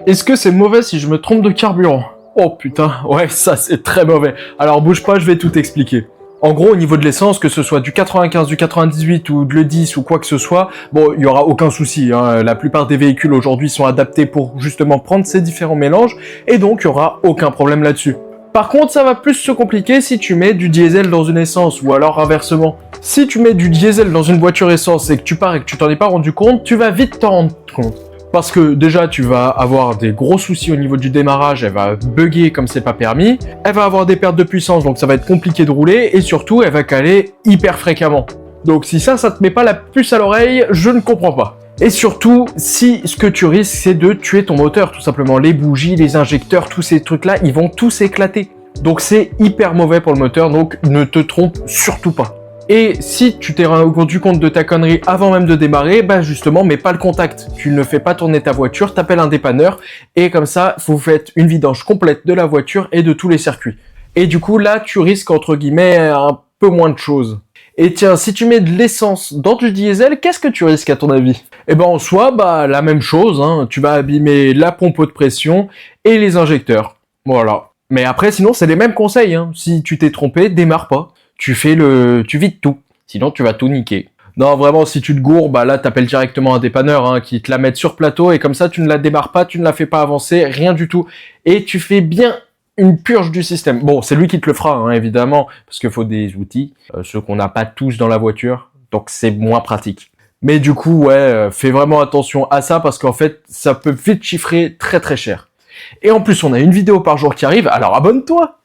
Est-ce que c'est mauvais si je me trompe de carburant? Oh putain, ouais, ça c'est très mauvais. Alors bouge pas, je vais tout expliquer. En gros, au niveau de l'essence, que ce soit du 95, du 98 ou de le 10 ou quoi que ce soit, bon, il y aura aucun souci, hein. La plupart des véhicules aujourd'hui sont adaptés pour justement prendre ces différents mélanges, et donc il y aura aucun problème là-dessus. Par contre, ça va plus se compliquer si tu mets du diesel dans une essence, ou alors inversement. Si tu mets du diesel dans une voiture essence et que tu pars et que tu t'en es pas rendu compte, tu vas vite t'en rendre compte. Parce que déjà, tu vas avoir des gros soucis au niveau du démarrage, elle va bugger comme c'est pas permis, elle va avoir des pertes de puissance, donc ça va être compliqué de rouler, et surtout, elle va caler hyper fréquemment. Donc si ça te met pas la puce à l'oreille, je ne comprends pas. Et surtout, si ce que tu risques, c'est de tuer ton moteur, tout simplement. Les bougies, les injecteurs, tous ces trucs-là, ils vont tous éclater. Donc c'est hyper mauvais pour le moteur, donc ne te trompe surtout pas. Et si tu t'es rendu compte de ta connerie avant même de démarrer, bah justement, mets pas le contact. Tu ne fais pas tourner ta voiture, t'appelles un dépanneur, et comme ça, vous faites une vidange complète de la voiture et de tous les circuits. Et du coup, là, tu risques, entre guillemets, un peu moins de choses. Et tiens, si tu mets de l'essence dans du diesel, qu'est-ce que tu risques à ton avis? Eh ben en soi, bah la même chose, hein. Tu vas abîmer la pompe de pression et les injecteurs. Voilà. Mais après, sinon, c'est les mêmes conseils, hein. Si tu t'es trompé, démarre pas. Tu vides tout. Sinon, tu vas tout niquer. Non, vraiment, si tu te gourres, bah là, t'appelles directement un dépanneur, hein, qui te la met sur plateau, et comme ça, tu ne la démarres pas, tu ne la fais pas avancer, rien du tout. Et tu fais bien une purge du système. Bon, c'est lui qui te le fera, hein, évidemment, parce qu'il faut des outils, ceux qu'on n'a pas tous dans la voiture, donc c'est moins pratique. Mais du coup, ouais, fais vraiment attention à ça, parce qu'en fait, ça peut vite chiffrer très très cher. Et en plus, on a une vidéo par jour qui arrive, alors abonne-toi!